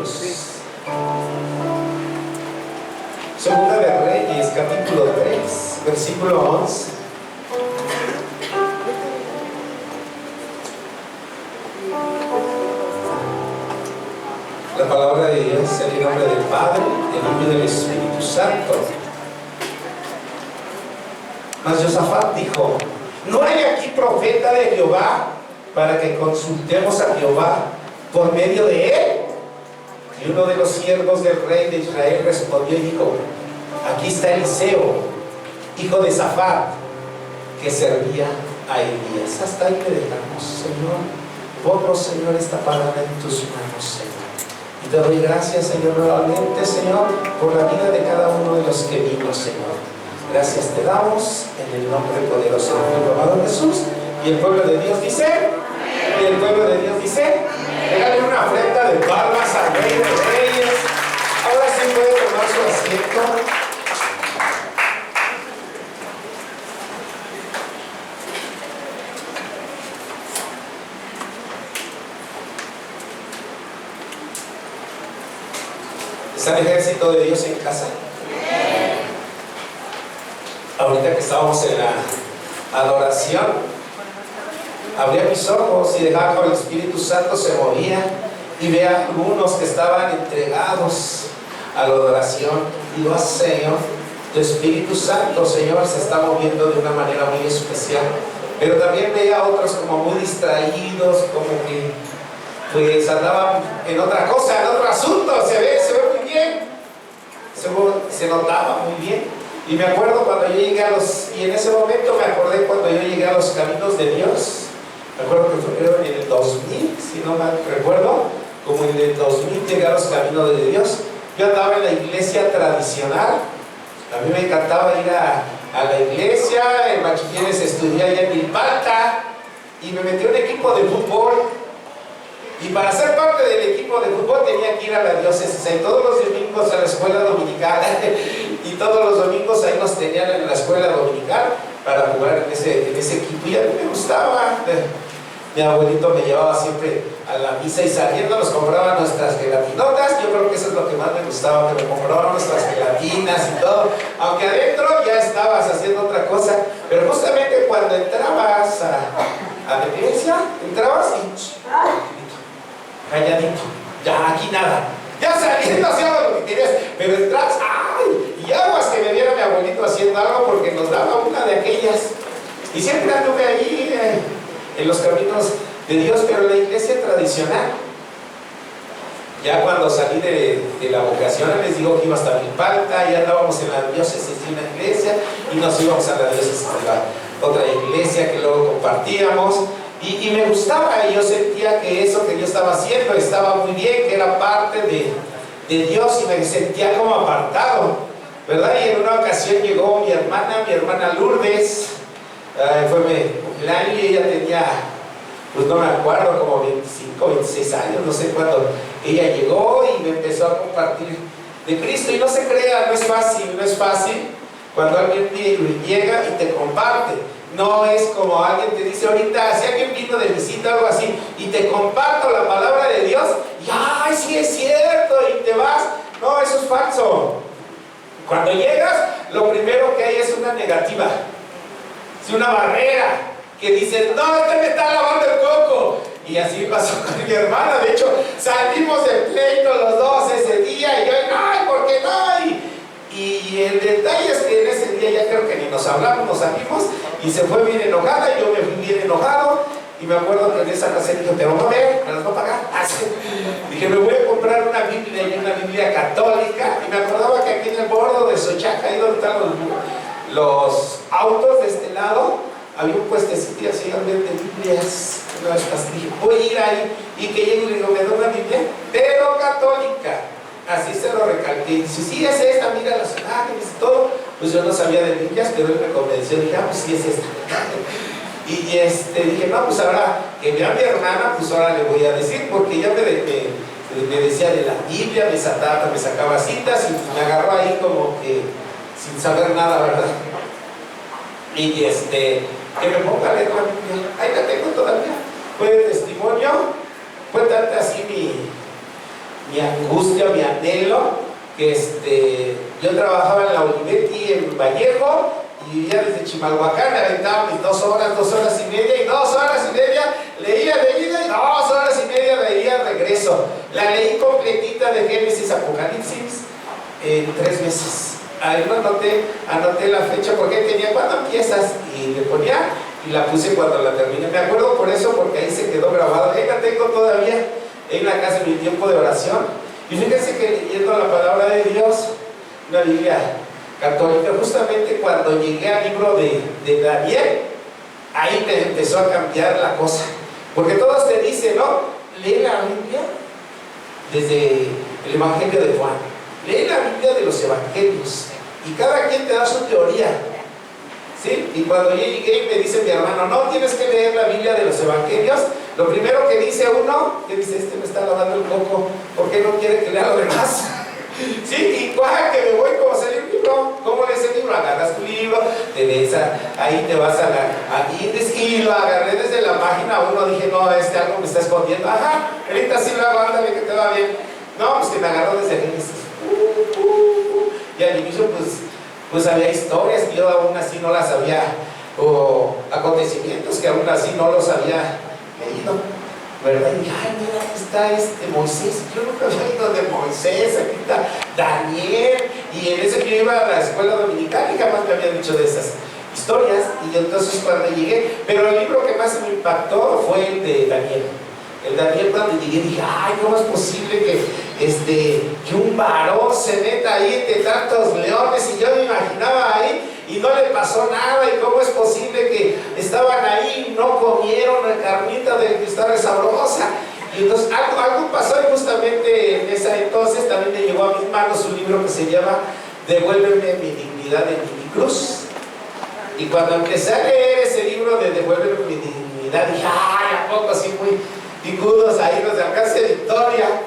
Jesús. Segunda de Reyes, capítulo 3, versículo 11. La palabra de Dios en el nombre del Padre, del Hijo y del Espíritu Santo. Mas Josafat dijo: ¿no hay aquí profeta de Jehová para que consultemos a Jehová por medio de él? Y uno de los siervos del rey de Israel respondió y dijo: aquí está Eliseo, hijo de Safat, que servía a Elías. Hasta ahí le dejamos, Señor. Ponnos, Señor, esta palabra en tus manos, Señor. Y te doy gracias, Señor, nuevamente, Señor, por la vida de cada uno de los que vimos, Señor. Gracias te damos en el nombre poderoso de tu amado Jesús. Y el pueblo de Dios dice, y el pueblo de Dios dice, regale una ofrenda de palmas al Rey de Reyes. Ahora sí puede tomar su asiento. ¿Está el ejército de Dios en casa? Ahorita que estábamos en la adoración, abría mis ojos y dejaba que el Espíritu Santo se movía y veía algunos que estaban entregados a la adoración. Y digo: Señor, tu Espíritu Santo, Señor, se está moviendo de una manera muy especial. Pero también veía a otros como muy distraídos, como que pues andaban en otra cosa, en otro asunto. Se ve muy bien, se notaba muy bien. Y me acuerdo cuando yo llegué y en ese momento me acordé cuando yo llegué a los caminos de Dios. Me acuerdo que fue en el 2000, si no mal recuerdo, como en el 2000 llegué a los caminos de Dios. Yo andaba en la iglesia tradicional. A mí me encantaba ir a la iglesia. En bachilleres estudié allá en Milpalta y me metí en un equipo de fútbol. Y para ser parte del equipo de fútbol tenía que ir a la diócesis. Y todos los domingos a la escuela dominical. Y todos los domingos ahí nos tenían en la escuela dominical para jugar en ese equipo. Y a mí me gustaba. Mi abuelito me llevaba siempre a la misa y saliendo nos compraban nuestras gelatinotas. Yo creo que eso es lo que más me gustaba, que me compraban nuestras gelatinas y todo. Aunque adentro ya estabas haciendo otra cosa. Pero justamente cuando entrabas a la iglesia, entrabas y calladito, ya aquí nada. Ya saliendo hacíamos lo que querías, pero entras, ¡ay! Y aguas que me viera mi abuelito haciendo algo porque nos daba una de aquellas. Y siempre anduve allí en los caminos de Dios, pero en la iglesia tradicional. Ya cuando salí de la vocación, les digo que iba hasta Milpalta, ya andábamos en la diócesis de una iglesia y nos íbamos a la diócesis de la otra iglesia que luego compartíamos. Y me gustaba, y yo sentía que eso que yo estaba haciendo estaba muy bien, que era parte de Dios, y me sentía como apartado, ¿verdad? Y en una ocasión llegó mi hermana Lourdes, fue mi cumpleaños, y ella tenía, pues no me acuerdo, como 25, 26 años, no sé cuándo. Ella llegó y me empezó a compartir de Cristo, y no se crea, no es fácil cuando alguien llega y te comparte. No es como alguien te dice ahorita, si alguien vino de visita o algo así, y te comparto la palabra de Dios, y ¡ay, sí es cierto! Y te vas. No, eso es falso. Cuando llegas, lo primero que hay es una negativa, es una barrera, que dice: no, este me está lavando el coco. Y así pasó con mi hermana. De hecho, salimos de pleito los dos ese día, y yo, ¡ay, por qué no! Y el detalle es que en ese día ya creo que ni nos hablamos, nos salimos, y se fue bien enojada, y yo me fui bien enojado. Y me acuerdo que en esa casa dije: te vamos a ver, me las voy a pagar. Dije: me voy a comprar una Biblia, y una Biblia católica. Y me acordaba que aquí en el bordo de Xochaca, ahí donde están los autos de este lado, había un puestecito así de Biblias. Dije: voy a ir ahí. Y que llego y le digo: me da una Biblia, pero católica. Así se lo recalqué. Y dice: sí, es esta, mira las imágenes y todo. Pues yo no sabía de Biblias, pero él me convenció. Dije: pues sí, es esta. Y dije: no, pues ahora que vea a mi hermana, pues ahora le voy a decir, porque ella me decía de la Biblia, me sacaba citas, y me agarró ahí como que sin saber nada, ¿verdad? Y que me ponga a leer la Biblia. Ahí la tengo todavía. Fue el testimonio, fue tanta así mi mi angustia, mi anhelo, que yo trabajaba en la Olivetti en Vallejo y vivía desde Chimalhuacán, me aventaba mis 2 horas y media, y 2 horas y media leía de ida y 2 horas y media leía de regreso. La leí completita de Génesis a Apocalipsis en 3 meses. Ahí anoté la fecha porque tenía cuando empiezas y le ponía y la puse cuando la terminé. Me acuerdo por eso, porque ahí se quedó grabado. Ahí la tengo todavía en la casa en mi tiempo de oración. Y fíjense que leyendo la palabra de Dios, una Biblia católica, justamente cuando llegué al libro de Daniel, ahí me empezó a cambiar la cosa. Porque todos te dicen, ¿no? Lee la Biblia desde el Evangelio de Juan. Lee la Biblia de los Evangelios. Y cada quien te da su teoría. ¿Sí? Y cuando yo llegué y me dice mi hermano, no, tienes que leer la Biblia de los Evangelios, lo primero que dice uno, que dice, me está lavando el coco, ¿por qué no quiere que lea lo demás? ¿Sí? Y cuaja que me voy como salir un libro. ¿Cómo lees el libro? Agarras tu libro, te lees ahí te vas a índice, y lo agarré desde la página 1, dije, no, algo me está escondiendo. Ajá, ahorita sí lo hago, ándale que te va bien. No, pues que me agarró desde Génesis. Y al inicio pues había historias que yo aún así no las había, o acontecimientos que aún así no los había leído, ¿verdad? Y dije, ay, mira, aquí está Moisés. Yo nunca había oído de Moisés. Aquí está Daniel. Y en ese que yo iba a la escuela dominical y jamás me habían dicho de esas historias. Y entonces cuando llegué, pero el libro que más me impactó fue el de Daniel. El Daniel, cuando llegué, dije, ay, ¿cómo es posible que un varón se meta ahí entre tantos leones? Y yo me imaginaba ahí y no le pasó nada. ¿Y cómo es posible que estaban ahí y no comieron la carnita de que estaba sabrosa? Y entonces algo pasó, y justamente en esa entonces también me llegó a mis manos un libro que se llama Devuélveme mi dignidad en mi cruz. Y cuando empecé a leer ese libro de Devuélveme mi dignidad, dije, ay, ¿a poco así muy picudos ahí los de Alcance de Victoria?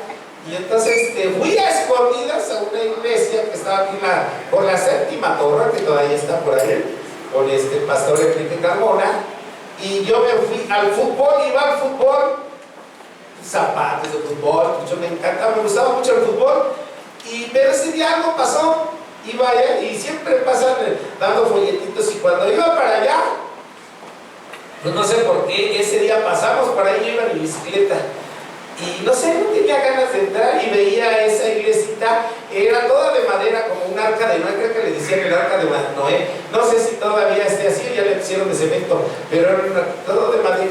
Y entonces fui a escondidas a una iglesia que estaba aquí por la Séptima Torre, que todavía está por ahí, con el pastor Enrique Carmona. Y yo me fui al fútbol, iba al fútbol, zapatos de fútbol, yo me encantaba, me gustaba mucho el fútbol. Pero ese día algo pasó, iba allá y siempre pasan dando folletitos, y cuando iba para allá, pues no sé por qué, ese día pasamos por ahí, yo iba en mi bicicleta y no sé, no tenía ganas de entrar, y veía esa iglesita, era toda de madera, como un arca de Noé, creo que le decían el arca de Noé, no sé si todavía esté así, ya le pusieron de cemento, pero era todo de madera.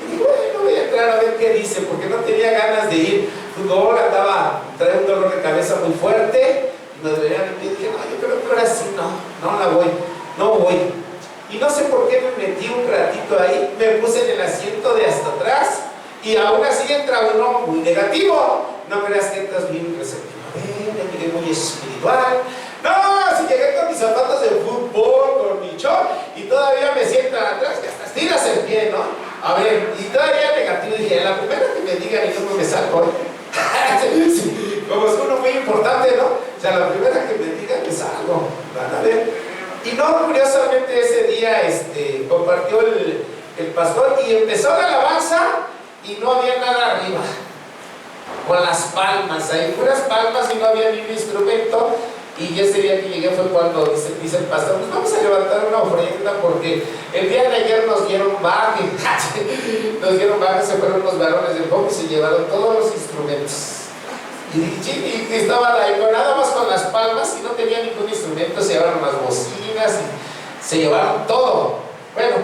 Y digo, bueno, voy a entrar a ver qué dice, porque no tenía ganas de ir. Fútbol, traía un dolor de cabeza muy fuerte, y me dolía el pie, y dije, no, yo creo que ahora sí no voy. Y no sé por qué me metí un ratito ahí, me puse en el asiento de hasta atrás, y aún así entra uno muy negativo. No creas que entras bien receptivo. Ya llegué muy espiritual. No, si llegué con mis zapatos de fútbol, con mi short, y todavía me sientan atrás, que hasta estiras el pie, ¿no? A ver, y todavía negativo, dije, la primera que me digan y yo me salgo, como es uno muy importante, ¿no? O sea, la primera que me digan me salgo, van a ver. Y no, curiosamente ese día compartió el pastor y empezó la alabanza y no había nada arriba, con las palmas, ahí puras palmas, y no había ni un instrumento. Y ese día que llegué fue cuando dice el pastor, pues vamos a levantar una ofrenda, porque el día de ayer nos dieron baje, se fueron los varones del pueblo y se llevaron todos los instrumentos. Y estaban ahí, pero nada más con las palmas, y no tenía ningún instrumento, se llevaron las bocinas, y se llevaron todo. Bueno,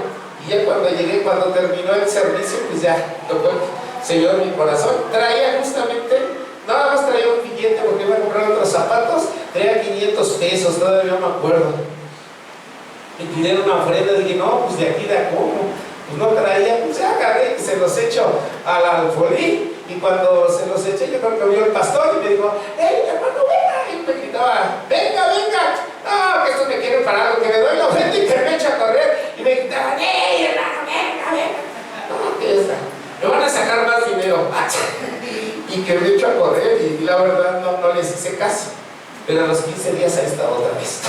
y ya cuando llegué, cuando terminó el servicio, pues ya tocó el Señor en mi corazón. Traía justamente, nada más traía un billete porque iba a comprar otros zapatos, traía 500 pesos, todavía no me acuerdo. Me pidieron una ofrenda, dije, no, pues de aquí de a cómo. Pues no traía, pues ya agarré y se los echo al alfolí. Y cuando se los eché, yo creo que vio el pastor y me dijo, ¡hey, hermano, venga! Y me gritaba, ¡venga, venga! No, que estos me quieren parar, que me doy la ofrenda y que me echo a correr. Y me gritaban, ¡hey, hermano, venga, venga! No, ¿qué es? Me van a sacar más dinero. Y que me echo a correr, y la verdad no les hice caso. Pero a los 15 días ahí estaba otra vez,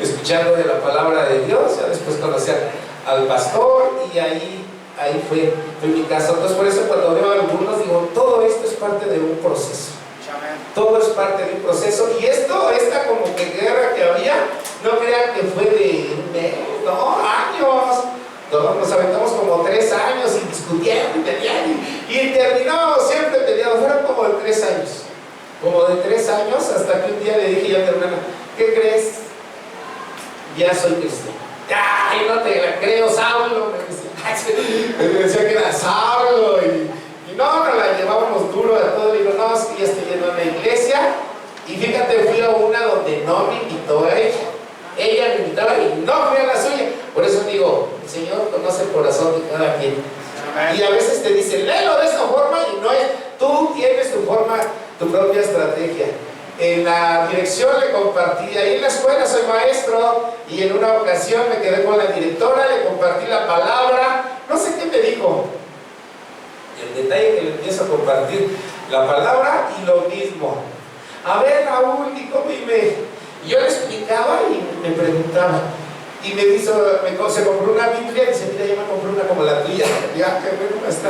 escuchando de la palabra de Dios. Ya después conocí al pastor, y ahí ahí fue mi caso. Entonces por eso cuando veo a algunos digo, todo esto es parte de un proceso. Todo es parte de un proceso. Y esta como que guerra que había, no crean que fue de un mes, no, años. Todos nos aventamos como 3 años y discutiendo y peleando. Y terminamos siempre peleando. Fueron como de 3 años. Como de 3 años hasta que un día le dije yo a mi hermana, ¿qué crees? Ya soy cristiano. ¡Ay, no te la creo, Saulo! Me decía que era Saulo y no, nos la llevábamos duro a todo. Y digo, no, es que ya estoy yendo a una iglesia. Y fíjate, fui a una donde no me invitó a ella. Ella me invitaba y no fui a la suya. Por eso digo, el Señor conoce el corazón de cada quien. Y a veces te dicen, léelo de esta forma y no es. Tú tienes tu forma, tu propia estrategia. En la dirección le compartí, ahí en la escuela soy maestro y en una ocasión me quedé con la directora, le compartí la palabra, no sé qué me dijo. El detalle que le empiezo a compartir la palabra y lo mismo. A ver, Raúl, y yo le explicaba y me preguntaba. Y me hizo, se compró una Biblia y dice, mira, yo me compré una como la tuya. Ya, qué bueno está.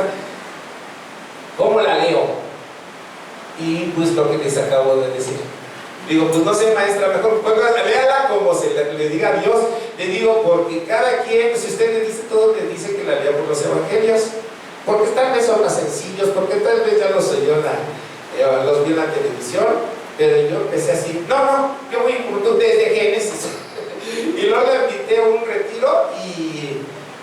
¿Cómo la leo? Y pues lo que les acabo de decir. Digo, pues no sé, maestra, mejor pues, léala como se le diga a Dios. Le digo, porque cada quien, si usted le dice todo, le dice que la lea por los evangelios. Porque tal vez son más sencillos, porque tal vez ya los oyó los vi en la televisión. Pero yo empecé así, no, yo voy desde Génesis. Y luego le invité a un retiro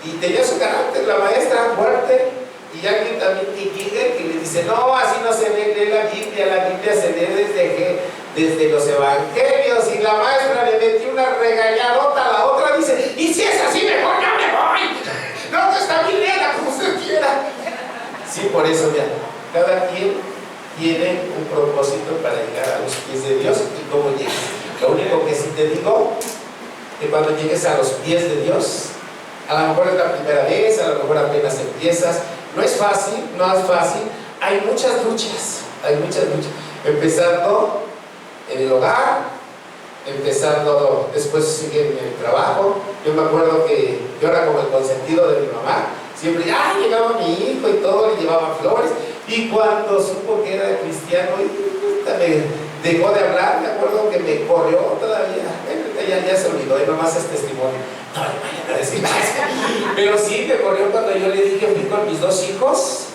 y tenía su carácter, la maestra fuerte. Y alguien también que le dice, no, así no se lee la Biblia se lee desde los evangelios. Y la maestra le metió una regañadota a la otra, dice, y si es así, mejor ya me voy. No, está bien, léala como usted quiera. Sí, por eso ya, cada quien tiene un propósito para llegar a los pies de Dios y cómo llegas. Lo único que sí te digo, que cuando llegues a los pies de Dios, a lo mejor es la primera vez, a lo mejor apenas empiezas, no es fácil, hay muchas luchas, empezando en el hogar, empezando, después sigue en el trabajo. Yo me acuerdo que yo era como el consentido de mi mamá, siempre, llegaba mi hijo y todo, le llevaba flores, y cuando supo que era cristiano, me dejó de hablar, me acuerdo que me corrió todavía, ya se olvidó, y nomás es testimonio, no le vayan a decir nada. Pero sí, me corrió cuando yo le dije, fui con mis 2 hijos,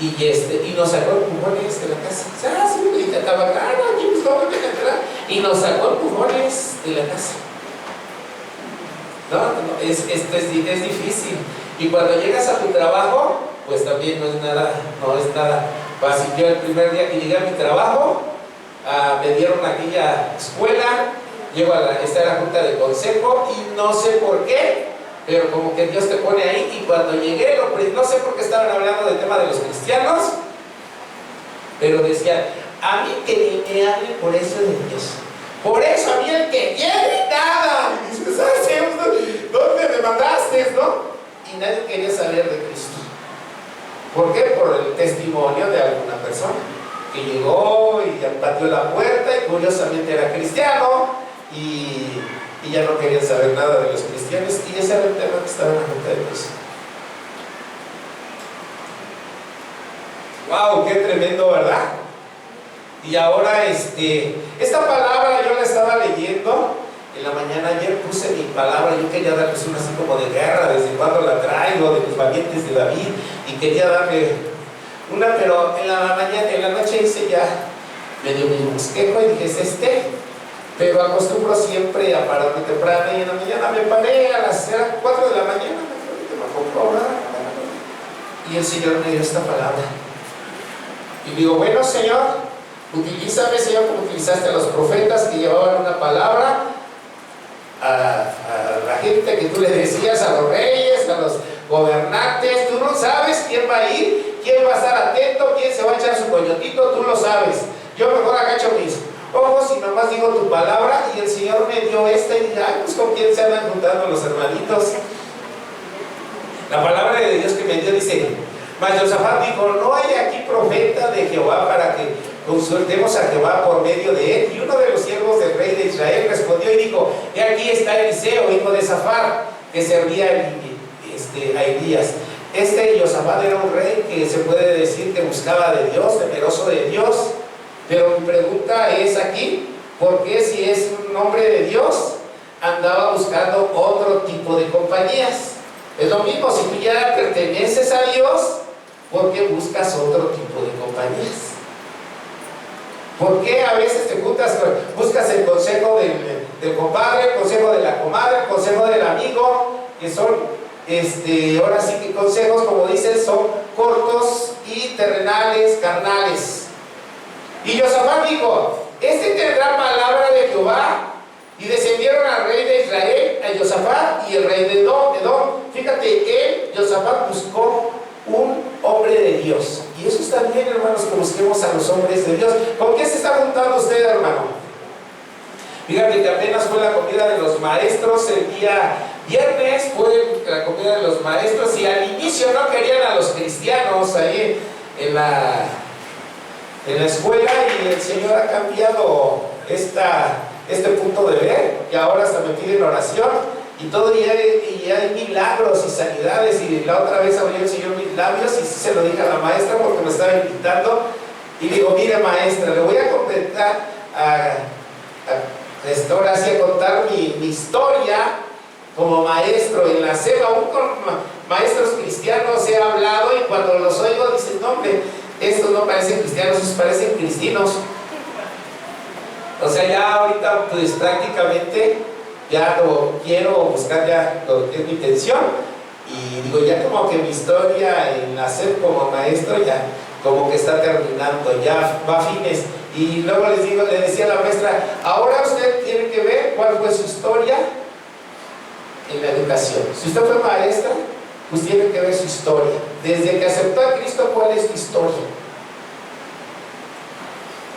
y nos sacó empujones de la casa. Sí, me dije, estaba claro, aquí pues no me entrar, y nos sacó empujones de la casa. Esto es difícil. Y cuando llegas a tu trabajo, pues también no es nada fácil. Yo el primer día que llegué a mi trabajo, me dieron aquella escuela, llego esta era junta de consejo y no sé por qué, pero como que Dios te pone ahí. Y cuando llegué, no sé por qué estaban hablando del tema de los cristianos, pero decían, a mí que ni me hable por eso de Dios. Por eso a mí el que quiere nada. Y dices, ¿dónde me mandaste, no? Y nadie quería saber de Cristo. ¿Por qué? Por el testimonio de alguna persona que llegó y pateó la puerta y curiosamente era cristiano y ya no querían saber nada de los cristianos, y ese era el tema que estaba en la junta de Dios. ¡Wow! ¡Qué tremendo!, ¿verdad? Y ahora esta palabra yo la estaba leyendo en la mañana. Ayer puse mi palabra, yo quería darles una así como de guerra, desde cuando la traigo, de los valientes de David, y quería darle una, pero en la noche hice ya medio mi bosquejo y dije, es pero acostumbro siempre a pararme temprano, y en la mañana me paré a las 4 de la mañana, me compró y el Señor me dio esta palabra. Y digo, bueno, Señor, utilízame, Señor, como utilizaste a los profetas que llevaban una palabra a la gente que tú le decías, a los reyes, a los gobernantes. Tú no sabes quién va a ir, quién va a estar atento, quién se va a echar su coñotito, tú lo sabes. Yo mejor agacho mis ojos y nomás digo tu palabra, y el Señor me dio esta y dije, pues con quién se andan juntando los hermanitos. La palabra de Dios que me dio dice, mas Josafat dijo, no hay aquí profeta de Jehová para que consultemos a Jehová por medio de él. Y uno de los siervos del rey de Israel respondió y dijo, he aquí está Eliseo, hijo de Safat, que servía a Elías. Josafat era un rey que se puede decir que buscaba de Dios, temeroso de Dios. Pero mi pregunta es aquí, ¿por qué si es un hombre de Dios andaba buscando otro tipo de compañías? Es lo mismo, si tú ya perteneces a Dios, ¿por qué buscas otro tipo de compañías? ¿Por qué a veces te buscas el consejo del compadre, el consejo de la comadre, el consejo del amigo, que son, ahora sí que consejos, como dicen, son cortos y terrenales, carnales? Y Josafat dijo: tendrá palabra de Jehová. Y descendieron al rey de Israel, a Josafat y el rey de Edom. Fíjate, Josafat buscó un hombre de Dios. Y eso está bien, hermanos, que busquemos a los hombres de Dios. ¿Con qué se está juntando usted, hermano? Fíjate que apenas fue la comida de los maestros el día viernes, fue la comida de los maestros, y al inicio no querían a los cristianos ahí en la escuela, y el Señor ha cambiado este punto de ver, que ahora hasta me piden oración y todo, y hay milagros y sanidades. Y la otra vez abrió el Señor mis labios y se lo dije a la maestra porque me estaba invitando, y digo: mire, maestra, le voy a comentar ahora sí a contar mi historia como maestro en la SEP. Aún con maestros cristianos he hablado, y cuando los oigo dicen: no, hombre, estos no parecen cristianos, estos parecen cristinos. O sea, ya ahorita pues prácticamente ya lo quiero buscar, ya lo que es mi intención. Y digo, ya como que mi historia en hacer como maestro ya como que está terminando, ya va a fines. Y luego le decía a la maestra: ahora usted tiene que ver cuál fue su historia en la educación. Si usted fue maestra, pues tiene que ver su historia. Desde que aceptó a Cristo, ¿cuál es tu historia?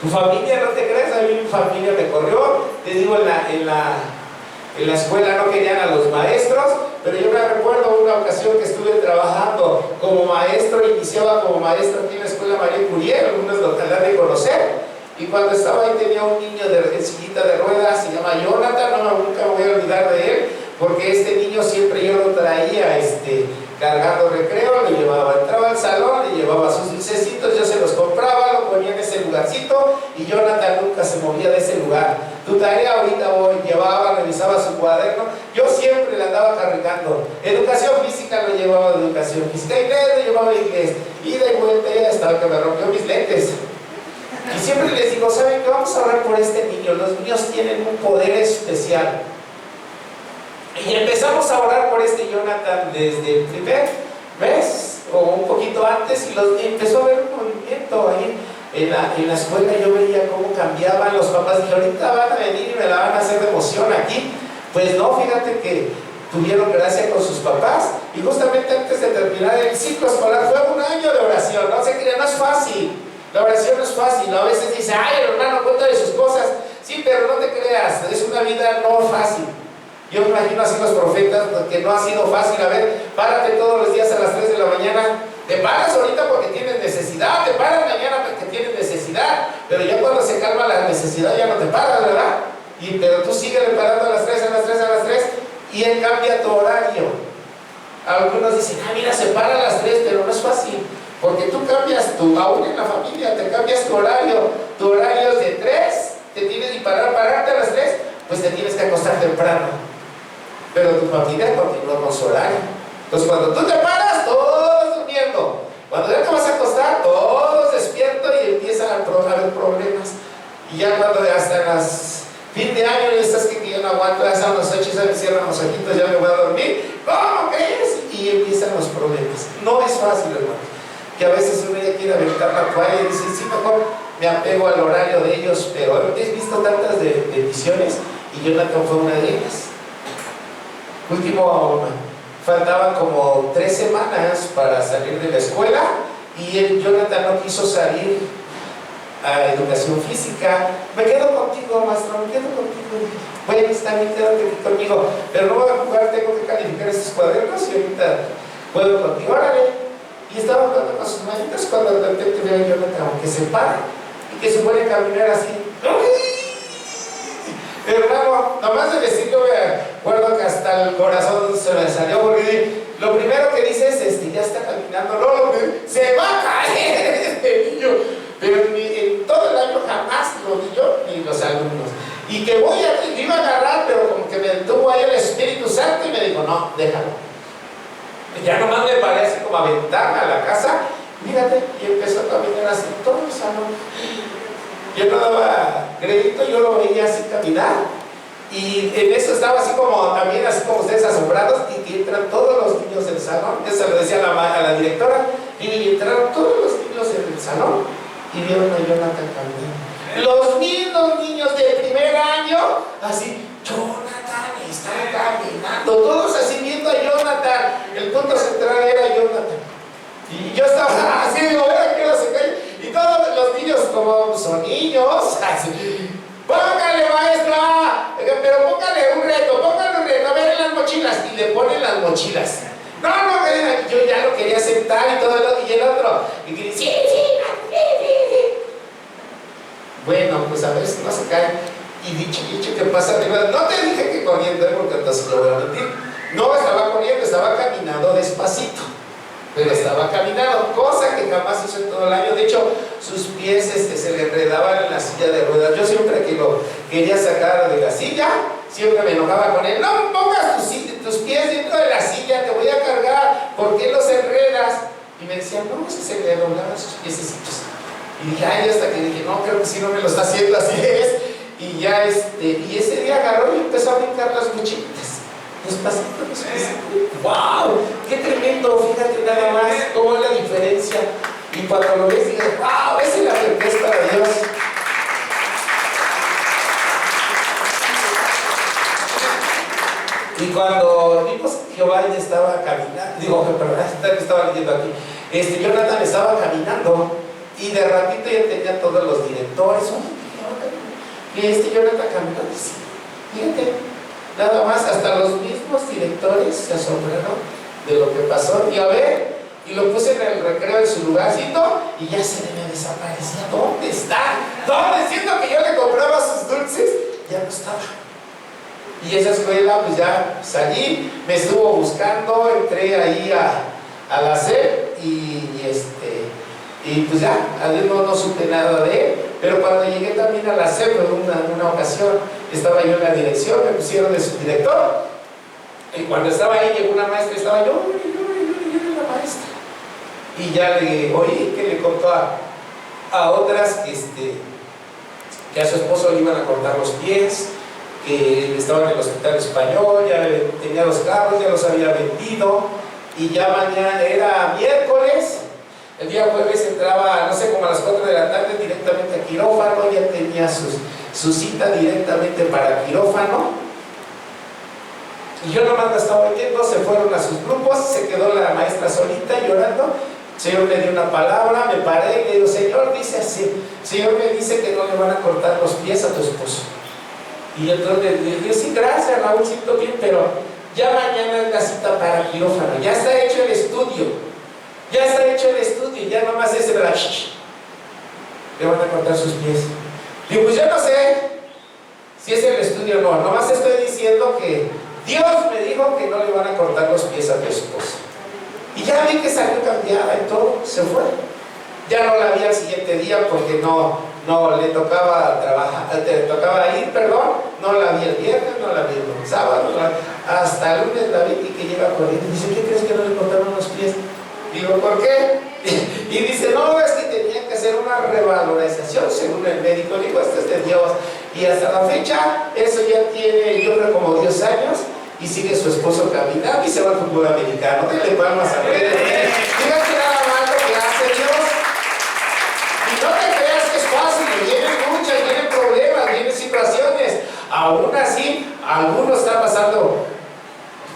Tu familia, no te creas, a mí mi familia me corrió. Te digo, en la escuela no querían a los maestros, pero yo me recuerdo una ocasión que estuve trabajando como maestro, iniciaba como maestro aquí en la escuela María Curiel, algunos lo tendrán de conocer. Y cuando estaba ahí tenía un niño en sillita de ruedas, se llama Jonathan, nunca me voy a olvidar de él, porque este niño siempre yo lo traía cargando recreo, le llevaba, entraba al salón, le llevaba sus dulcecitos, yo se los compraba, lo ponía en ese lugarcito, y Jonathan nunca se movía de ese lugar. Tu tarea ahorita llevaba, revisaba su cuaderno, yo siempre le andaba cargando. Educación física lo llevaba de educación física, inglés lo llevaba de inglés, ida y vuelta, ya estaba que me rompió mis lentes. Y siempre les digo: ¿saben qué? Vamos a orar por este niño, los niños tienen un poder especial. Y empezamos a orar por Jonathan desde el primer mes o un poquito antes, y empezó a haber un movimiento ahí en la escuela. Yo veía cómo cambiaban los papás. Dije: ahorita van a venir y me la van a hacer de emoción aquí. Pues no, fíjate que tuvieron gracia con sus papás, y justamente antes de terminar el ciclo escolar fue un año de oración. No se crean, no es fácil. La oración no es fácil. A veces dice: ay, hermano, cuéntale sus cosas. Sí, pero no te creas, es una vida no fácil. Yo me imagino así los profetas, que no ha sido fácil. A ver, párate todos los días a las 3 de la mañana. Te paras ahorita porque tienes necesidad, te paras mañana porque tienes necesidad, pero ya cuando se calma la necesidad ya no te paras, ¿verdad? Pero tú sigues parando a las 3, a las 3, a las 3, y él cambia tu horario. Algunos dicen: ah, mira, se para a las 3, pero no es fácil, porque tú cambias aún en la familia, te cambias tu horario es de 3, te tienes que pararte a las 3, pues te tienes que acostar temprano. Pero tu familia continúa con su horario. Entonces cuando tú te paras, todos durmiendo. Cuando ya te vas a acostar, todos despiertos, y empiezan a haber problemas. Y ya cuando hasta las fin de año, y estás que yo no aguanto, ya son las 8, ya me cierran los ojitos, ya me voy a dormir. ¿Cómo crees? Y empiezan los problemas. No es fácil, hermano. Que a veces uno ya quiere aventar la toalla y dice: sí, mejor me apego al horario de ellos. Pero he visto tantas bendiciones, y Jonathan fue una de ellas. Faltaban como 3 semanas para salir de la escuela, y Jonathan no quiso salir a educación física. Me quedo contigo, maestro, me quedo contigo. Bueno, está bien, quédate aquí conmigo, pero no voy a jugar, tengo que calificar estos cuadernos, y ahorita puedo contigo, órale. Y estaba jugando con sus manitas cuando de repente veo a Jonathan que se para y que se pone a caminar así. Hermano, nomás de decirlo me acuerdo que hasta el corazón se me salió, porque Lo primero que dice es, ya está caminando, no, se va a caer este niño. Pero en todo el año jamás lo vi yo ni los alumnos. Y que lo iba a agarrar, pero como que me detuvo ahí el Espíritu Santo y me dijo, no, déjalo. Y ya nomás me parece como aventarme a la casa, mírate, y empezó a caminar así todo el salón. Yo no daba crédito, yo lo veía así caminar. Y en eso estaba así como, también así como ustedes asombrados, y que entran todos los niños del salón. Eso le decía a la directora, y entraron todos los niños en el salón, y vieron a Jonathan caminando. Los mismos niños del primer año, así, Jonathan está caminando, todos así viendo a Jonathan. El punto central era Jonathan. Y yo estaba así, digo, vea que no se cae. Y todos los niños, como son niños, así, póngale maestra, pero póngale un reto, a ver en las mochilas. Y le ponen las mochilas. No, yo ya lo quería sentar y todo, y el otro, y que sí. Bueno, pues a ver si no se cae. Y dicho que pasa arriba, no te dije que corriendo, porque entonces lo voy a mentir. No estaba corriendo, estaba caminando despacito. Pero estaba caminando, cosa que jamás hizo en todo el año. De hecho, sus pies se le enredaban en la silla de ruedas. Yo siempre que lo quería sacar de la silla, siempre me enojaba con él. No pongas tus pies dentro de la silla, te voy a cargar. ¿Por qué los enredas? Y me decía, no, se le doblaban sus piececitos. Y dije, ay, hasta que dije, no, creo que si no me lo está haciendo, así es. Y ya y ese día agarró y empezó a brincar las mochilas. Despacito. ¡Wow! ¡Qué tremendo! Fíjate nada más cómo es la diferencia. Y cuando lo ves, dices, ¡wow! Esa es la respuesta para Dios. Y cuando vimos que Jehová ya estaba caminando, estaba leyendo aquí, Jonathan estaba caminando y de ratito ya tenía todos los directores. Y Jonathan caminó así. Fíjate. Nada más, hasta los mismos directores se asombraron de lo que pasó. Y a ver, y lo puse en el recreo en su lugarcito y ya se me desaparecía. ¿Dónde está? ¿Dónde? Siendo que yo le compraba sus dulces, ya no estaba. Y esa escuela, pues ya salí, me estuvo buscando, entré ahí a la SEP y pues ya, adiós, no supe nada de él. Pero cuando llegué también a la SEP, en una ocasión, estaba yo en la dirección, me pusieron de subdirector. Y cuando estaba ahí, llegó una maestra y estaba yo, la maestra. Y ya le oí que le contó a otras que a su esposo le iban a cortar los pies, que estaba en el hospital español, ya tenía los carros, ya los había vendido. Y ya mañana era miércoles. El día jueves entraba, no sé, como a las 4 de la tarde directamente a quirófano, ya tenía su cita directamente para quirófano. Y yo nomás la estaba oyendo, se fueron a sus grupos, se quedó la maestra solita llorando. El Señor me dio una palabra, me paré y le digo, Señor, dice así, Señor me dice que no le van a cortar los pies a tu esposo. Y entonces le dije, sí, gracias Raúl, siento bien, pero ya mañana es la cita para quirófano, ya está hecho el estudio. Ya está hecho el estudio, ya nomás ese de la le van a cortar sus pies. Digo, pues yo no sé si es el estudio o no, nomás estoy diciendo que Dios me dijo que no le van a cortar los pies a tu esposa. Y ya vi que salió cambiada y todo, se fue. Ya no la vi al siguiente día porque no le tocaba trabajar, no la vi el viernes, no la vi el sábado, hasta el lunes la vi y que llega corriendo. Dice, ¿qué crees que no le cortaron los pies? Digo, ¿por qué? Y dice, no, es que tenían que hacer una revalorización según el médico. Digo, esto es de Dios. Y hasta la fecha, eso ya tiene, yo creo, como 10 años, y sigue su esposo caminando y se va al fútbol americano. Denle palmas a Pedro. Fíjate nada más lo que hace Dios. Y no te creas que es fácil, vienen luchas, vienen problemas, vienen situaciones. Aún así, algunos están pasando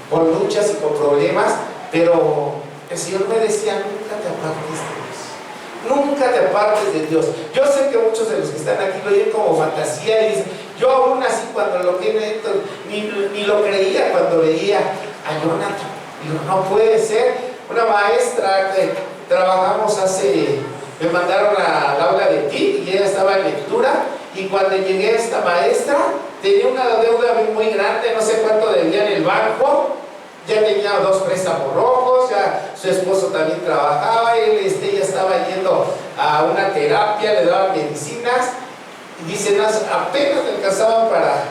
por luchas y por problemas, pero el Señor me decía, nunca te apartes de Dios. Nunca te apartes de Dios. Yo sé que muchos de los que están aquí lo oyen como fantasía y dicen, yo aún así cuando lo tiene, ni lo creía cuando veía a Jonathan. Digo, no puede ser. Una maestra que trabajamos me mandaron al aula de TIC y ella estaba en lectura, y cuando llegué a esta maestra tenía una deuda muy grande, no sé cuánto debía en el banco. ya tenía 2 préstamos rojos, ya su esposo también trabajaba, él ya estaba yendo a una terapia, le daban medicinas, y dicen, apenas le alcanzaba para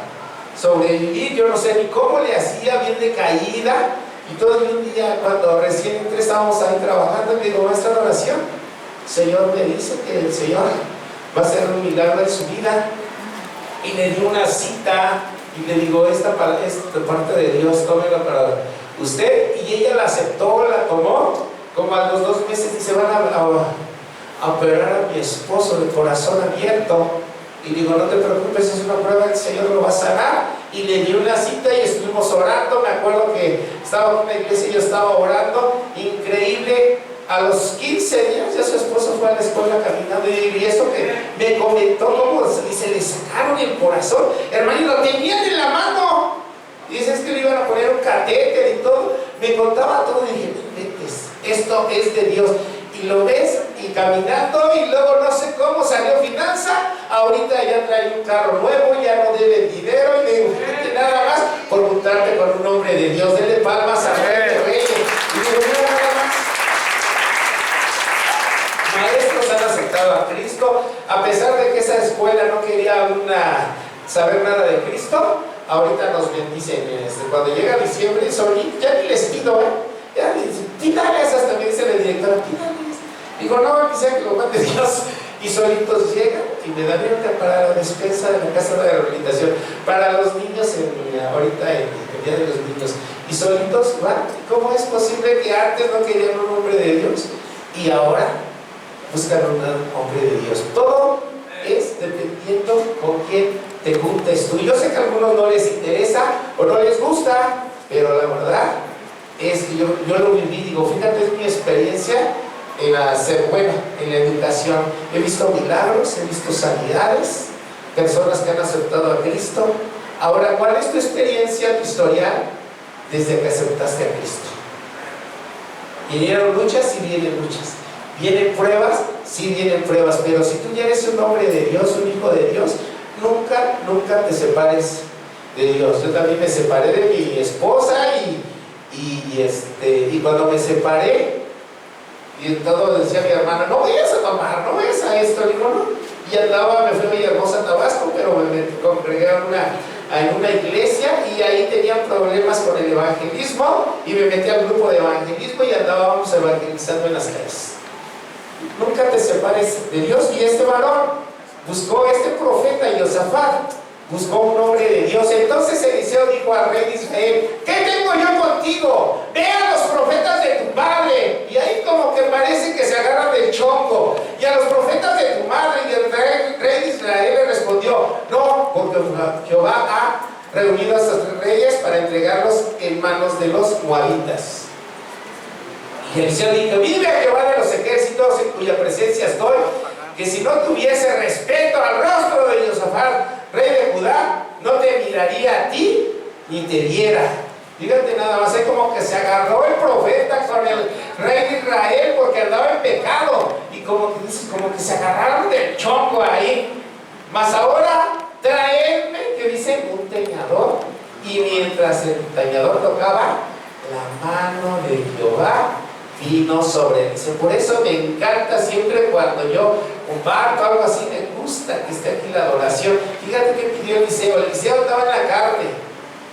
sobrevivir, yo no sé ni cómo le hacía, bien decaída. Y todo un día, cuando recién entré, estábamos ahí trabajando, y le digo, maestra de oración, Señor me dice que el Señor va a hacer un milagro en su vida. Y le di una cita, y le digo, esta parte de Dios, tómela para usted. Y ella la aceptó, la tomó. Como a los 2 meses dice, van a operar a mi esposo de corazón abierto. Y digo, no te preocupes, es una prueba, el Señor lo va a sanar. Y le di una cita y estuvimos orando. Me acuerdo que estaba en una iglesia y yo estaba orando. Increíble. A los 15 días ya su esposo fue a la escuela caminando, y eso que me comentó cómo se le sacaron el corazón, hermano, y lo tenían en la mano. Dice, es que le iban a poner un catéter y todo. Me contaba todo y dije, esto es de Dios. Y lo ves, y caminando, y luego no sé cómo salió finanza. Ahorita ya trae un carro nuevo, ya no debe dinero. Y le digo, fíjate nada más por juntarte con un hombre de Dios. Denle palmas a Rey de Reyes. Y digo, nada más. Maestros han aceptado a Cristo, a pesar de que esa escuela no quería saber nada de Cristo. Ahorita nos bendicen. Cuando llega diciembre, ya ni les pido, ya les dicen, pídales, hasta me dice la directora, pídales. Digo, no, quisiera que lo mande Dios. Y solitos llegan y me dan para la despensa de la casa de rehabilitación, para los niños, ahorita en el Día de los Niños. Y solitos van. ¿Cómo es posible que antes no querían un hombre de Dios y ahora buscan un hombre de Dios? Todo es dependiendo con quién te juntes tú. Yo sé que a algunos no les interesa o no les gusta, pero la verdad es que yo lo viví. Digo, fíjate, es mi experiencia en la educación. He visto milagros, he visto sanidades, personas que han aceptado a Cristo. Ahora, ¿cuál es tu experiencia, tu historial desde que aceptaste a Cristo? ¿Vinieron luchas? Sí, vienen luchas. ¿Vienen pruebas? Sí, vienen pruebas. Pero si tú ya eres un hombre de Dios, un hijo de Dios, nunca te separes de Dios. Yo también me separé de mi esposa y cuando me separé, y todo decía mi hermana, no vayas a tomar, no vayas a esto. Digo, no. Y andaba, me fui a Villahermosa, Tabasco, pero me congregué en una iglesia, y ahí tenían problemas con el evangelismo, y me metí al grupo de evangelismo y andábamos evangelizando en las calles. Nunca te separes de Dios. Y este varón buscó, este profeta Josafat buscó un hombre de Dios. Entonces Eliseo dijo al rey de Israel, ¿qué tengo yo contigo? Ve a los profetas de tu padre. Y ahí como que parece que se agarran del chongo. Y a los profetas de tu madre. Y el rey de Israel le respondió, no, porque Jehová ha reunido a estos 3 reyes para entregarlos en manos de los moabitas. Y Eliseo dijo, vive Jehová de los ejércitos, en cuya presencia estoy, que si no tuviese respeto al rostro de Josafat, rey de Judá, no te miraría a ti ni te viera. Fíjate nada más, es como que se agarró el profeta con el rey de Israel porque andaba en pecado, y como que se agarraron del chongo ahí. Mas ahora traedme, que dice, un teñador. Y mientras el teñador tocaba, la mano de Jehová vino sobre él. Por eso me encanta siempre cuando yo comparto algo así, me gusta que esté aquí la adoración. Fíjate que pidió Eliseo. Eliseo estaba en la carne,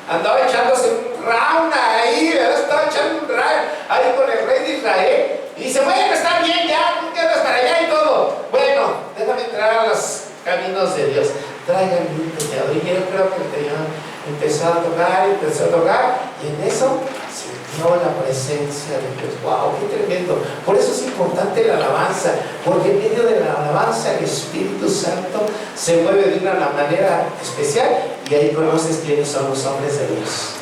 andaba echándose un round ahí, ¿verdad? Estaba echando un round ahí con el rey de Israel, y dice, bueno, está bien, ya, tú quedas para allá y todo. Bueno, déjame entrar a los caminos de Dios. Tráiganme un teñador. Y yo creo que el teñador empezó a tocar, y en eso sintió la presencia de Dios. ¡Wow! ¡Qué tremendo! Por eso es importante la alabanza, porque en medio de la alabanza el Espíritu Santo se mueve de una manera especial, y ahí conoces quiénes son los hombres de Dios.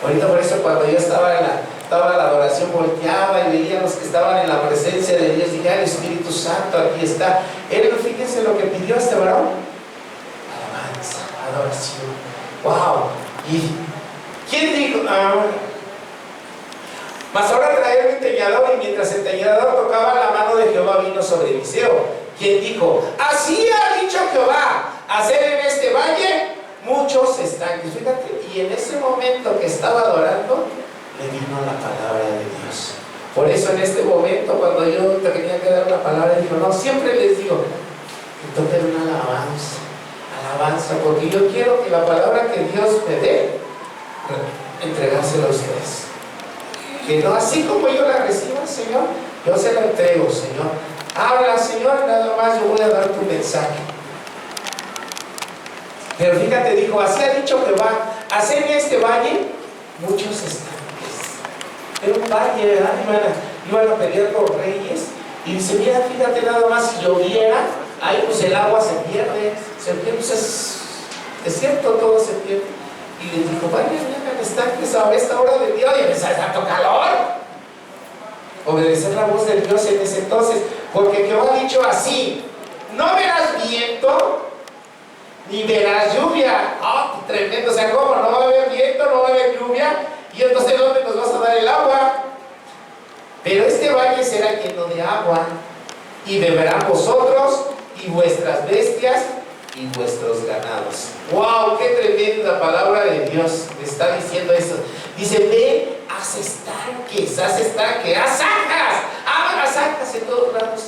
Ahorita por eso cuando yo estaba en la adoración, volteaba y veía a los que estaban en la presencia de Dios, dije, el Espíritu Santo aquí está. Él, fíjense lo que pidió este varón: alabanza, adoración. ¡Wow! ¿Y quién dijo? Mas ahora traía un teñador, y mientras el teñador tocaba, la mano de Jehová vino sobre Eliseo, quien dijo, así ha dicho Jehová, hacer en este valle muchos estanques. Fíjate, y en ese momento que estaba adorando, le vino la palabra de Dios. Por eso en este momento, cuando yo tenía que dar una palabra, digo, no, siempre les digo, que toquen una alabanza, porque yo quiero que la palabra que Dios me dé, entregársela a ustedes. Que no, así como yo la reciba, Señor, yo se la entrego, Señor. Habla, Señor, nada más yo voy a dar tu mensaje. Pero fíjate, dijo, así ha dicho Jehová, hacer en este valle muchos estanques. Era un valle, ¿verdad? Iban a pelear los reyes. Y dice, mira, fíjate, nada más si lloviera, ahí pues el agua se pierde, pues es cierto, todo se pierde. Y le dijo, vayan estanques a esta hora del día, y empezó a tanto calor. Obedecer la voz de Dios en ese entonces, porque Jehová ha dicho así, no verás viento, ni verás lluvia. ¡Oh, tremendo! O sea, ¿cómo? No va a haber viento, no va a haber lluvia, y entonces ¿dónde nos vas a dar el agua? Pero este valle será lleno de agua, y beberán vosotros, y vuestras bestias, y vuestros ganados. ¡Wow! ¡Qué tremenda palabra de Dios! Me está diciendo eso. Dice, ve, haz estanques, haz zanjas, hagan zanjas en todos lados.